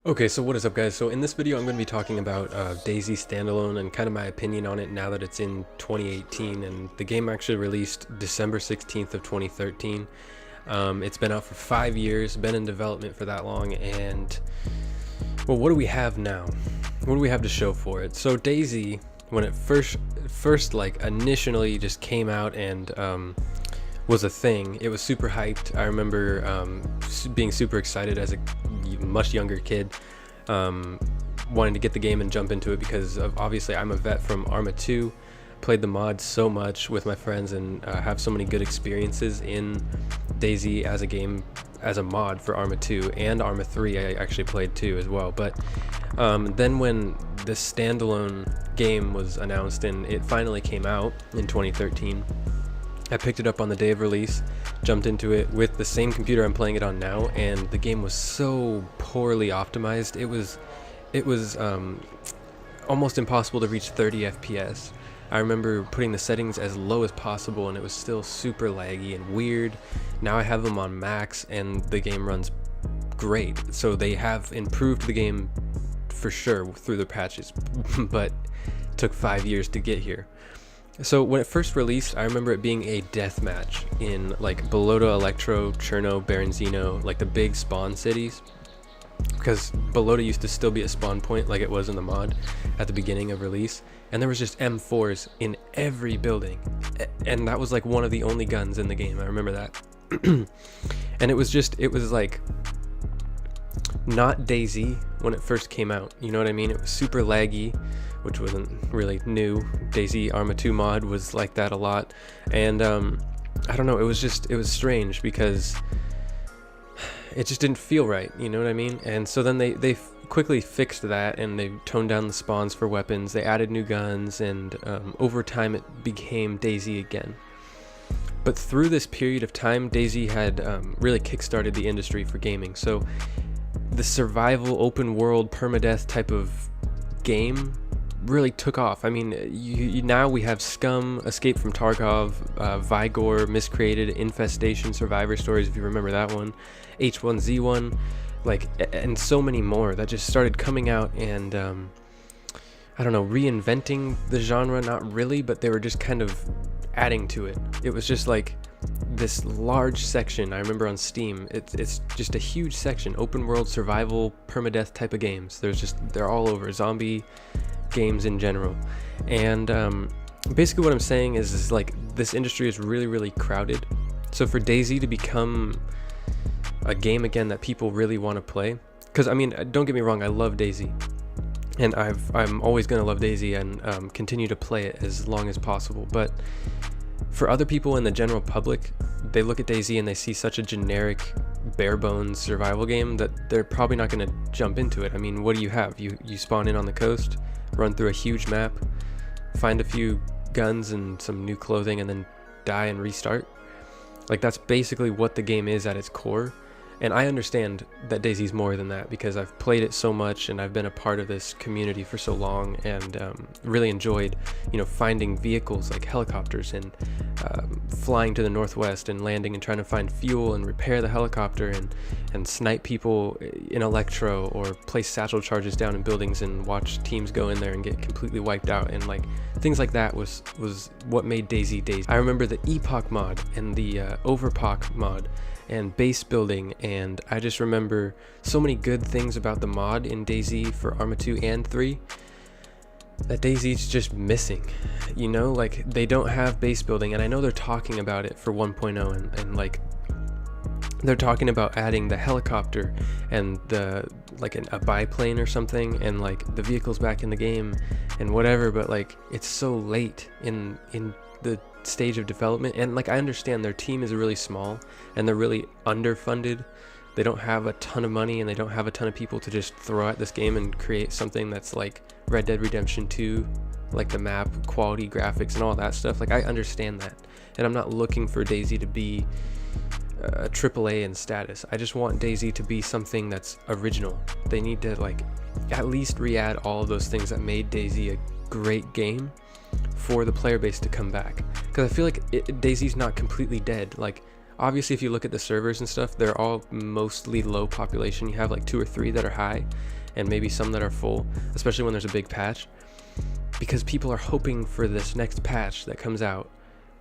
Okay, so what is up guys? So in this video I'm going to be talking about DayZ standalone and kind of my opinion on it now that it's in 2018, and the game actually released December 16th of 2013. It's been out for 5 years, been in development for that long, and well, what do we have now? What do we have to show for it? So DayZ, when it first like initially just came out and was a thing, it was super hyped. I remember being super excited as a much younger kid, wanting to get the game and jump into it because of, obviously I'm a vet from Arma 2, played the mod so much with my friends, and have so many good experiences in DayZ as a game, as a mod for Arma 2 and Arma 3. I actually played too as well. But then when this standalone game was announced and it finally came out in 2013, I picked it up on the day of release, jumped into it with the same computer I'm playing it on now, and the game was so poorly optimized. It was almost impossible to reach 30 FPS. I remember putting the settings as low as possible and it was still super laggy and weird. Now I have them on max and the game runs great. So they have improved the game for sure through the patches, but it took 5 years to get here. So when it first released, I remember it being a deathmatch in like Bolota, Electro, Cherno, Berenzino, like the big spawn cities, because Bolota used to still be a spawn point like it was in the mod at the beginning of release, and there was just M4s in every building, and that was like one of the only guns in the game. I remember that. And it was like not DayZ when it first came out, you know what I mean? It was super laggy, which wasn't really new. DayZ Arma 2 mod was like that a lot, and I don't know, it was strange because it just didn't feel right, you know what I mean? And so then they quickly fixed that, and they toned down the spawns for weapons, they added new guns, and over time it became DayZ again. But through this period of time, DayZ had really kickstarted the industry for gaming. So the survival open world permadeath type of game really took off. I mean, now we have Scum, Escape from Tarkov, Vigor, Miscreated, Infestation, Survivor Stories, if you remember that one, H1Z1, like, and so many more that just started coming out and I don't know, reinventing the genre. Not really, but they were just kind of adding to it. It was just like this large section. I remember on Steam, it's just a huge section, open world survival permadeath type of games. They're all over, zombie games in general. And basically what I'm saying is like this industry is really crowded. So for DayZ to become a game again that people really want to play, because I mean, don't get me wrong, I love DayZ, and I'm always gonna love DayZ and continue to play it as long as possible. But for other people in the general public, they look at DayZ and they see such a generic, bare bones survival game that they're probably not going to jump into it. I mean, what do you have? You spawn in on the coast, run through a huge map, find a few guns and some new clothing, and then die and restart. Like, that's basically what the game is at its core. And I understand that DayZ's more than that because I've played it so much and I've been a part of this community for so long, and really enjoyed, you know, finding vehicles like helicopters and flying to the northwest and landing and trying to find fuel and repair the helicopter and snipe people in Electro, or place satchel charges down in buildings and watch teams go in there and get completely wiped out, and like things like that was what made DayZ DayZ. I remember the Epoch mod and the Overpoch mod and base building, and I just remember so many good things about the mod in DayZ for Arma 2 and 3 that DayZ's just missing, you know? Like, they don't have base building, and I know they're talking about it for 1.0, and like they're talking about adding the helicopter and the like a biplane or something, and like the vehicles back in the game and whatever, but like it's so late in the stage of development. And like, I understand their team is really small and they're really underfunded. They don't have a ton of money and they don't have a ton of people to just throw at this game and create something that's like Red Dead Redemption 2, like the map quality, graphics, and all that stuff. Like, I understand that, and I'm not looking for DayZ to be a AAA in status. I just want DayZ to be something that's original. They need to like at least re-add all of those things that made DayZ a great game for the player base to come back, because I feel like DayZ's not completely dead. Like, Obviously, if you look at the servers and stuff, they're all mostly low population. You have like 2 or 3 that are high, and maybe some that are full, especially when there's a big patch, because people are hoping for this next patch that comes out,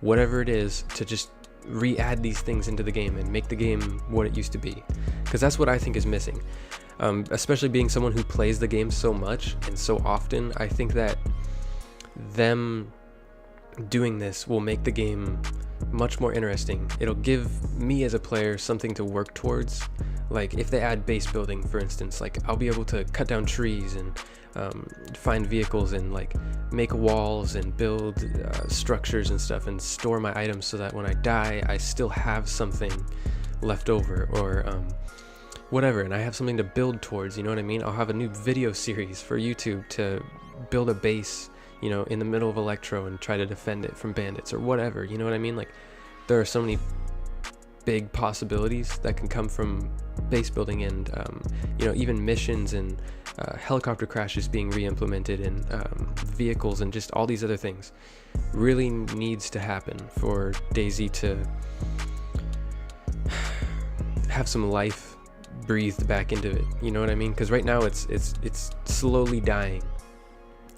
whatever it is, to just re-add these things into the game and make the game what it used to be, because that's what I think is missing. Especially being someone who plays the game so much and so often, I think that them doing this will make the game much more interesting. It'll give me as a player something to work towards. Like if they add base building, for instance, like I'll be able to cut down trees and find vehicles and like make walls and build structures and stuff and store my items so that when I die I still have something left over, or whatever, and I have something to build towards, you know what I mean? I'll have a new video series for YouTube to build a base, you know, in the middle of Electro and try to defend it from bandits or whatever, you know what I mean? Like there are so many big possibilities that can come from base building, and you know, even missions and helicopter crashes being re-implemented, and vehicles and just all these other things really needs to happen for DayZ to have some life breathed back into it, you know what I mean? Because right now it's slowly dying,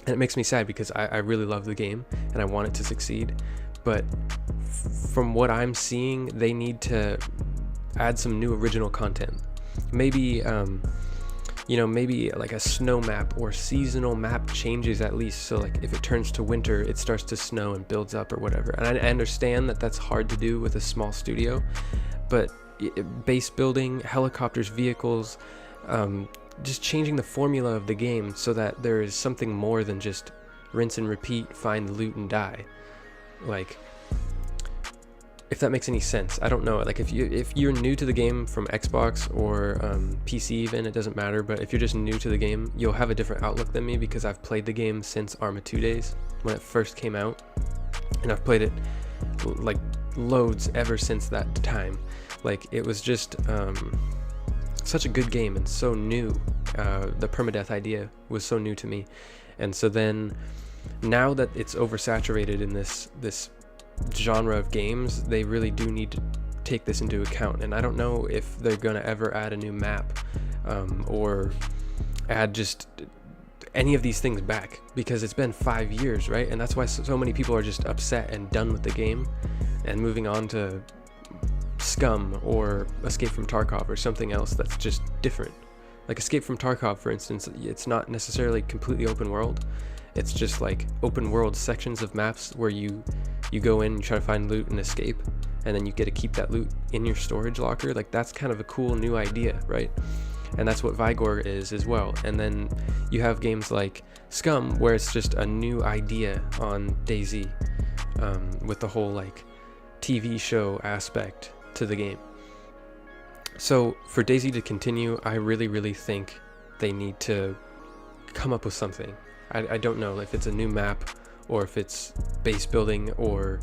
and it makes me sad because I really love the game and I want it to succeed, but from what I'm seeing, they need to add some new original content. Maybe you know, maybe like a snow map or seasonal map changes at least, so like if it turns to winter it starts to snow and builds up or whatever. And I understand that that's hard to do with a small studio, but base building, helicopters, vehicles, just changing the formula of the game so that there is something more than just rinse and repeat, find loot and die. Like, if that makes any sense. I don't know, like if you're new to the game from Xbox or PC even, it doesn't matter, but if you're just new to the game, you'll have a different outlook than me because I've played the game since Arma 2 days when it first came out, and I've played it like loads ever since that time. Like it was just such a good game and so new. The permadeath idea was so new to me, and so then now that it's oversaturated in this genre of games, they really do need to take this into account. And I don't know if they're gonna ever add a new map or add just any of these things back, because it's been 5 years, right? And that's why so many people are just upset and done with the game and moving on to Scum or Escape from Tarkov or something else that's just different. Like Escape from Tarkov, for instance, it's not necessarily completely open world. It's just like open world sections of maps where you go in, you try to find loot and escape, and then you get to keep that loot in your storage locker. Like that's kind of a cool new idea, right? And that's what Vigor is as well. And then you have games like Scum where it's just a new idea on DayZ, with the whole like TV show aspect to the game. So for DayZ to continue, I really think they need to come up with something. I don't know if it's a new map or if it's base building or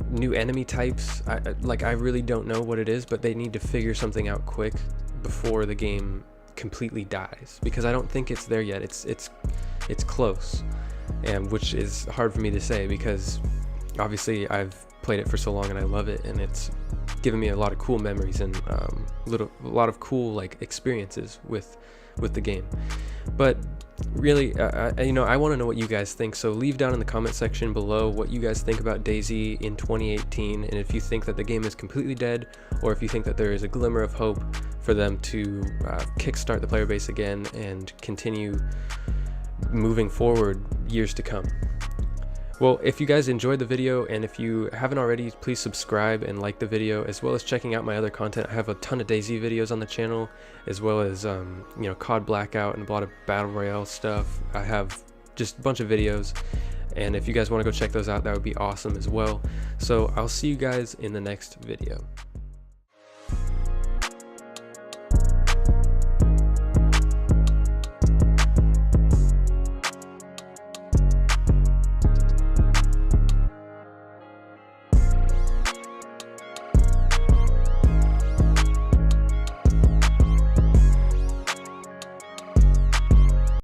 new enemy types. I really don't know what it is, but they need to figure something out quick before the game completely dies, because I don't think it's there yet. It's close, and which is hard for me to say because obviously I've played it for so long and I love it, and it's given me a lot of cool memories and a lot of cool like experiences with the game. But really, you know, I want to know what you guys think, so leave down in the comment section below what you guys think about DayZ in 2018, and if you think that the game is completely dead, or if you think that there is a glimmer of hope for them to kickstart the player base again and continue moving forward years to come. Well, if you guys enjoyed the video, and if you haven't already, please subscribe and like the video, as well as checking out my other content. I have a ton of DayZ videos on the channel, as well as you know, COD Blackout and a lot of Battle Royale stuff. I have just a bunch of videos, and if you guys want to go check those out, that would be awesome as well. So I'll see you guys in the next video.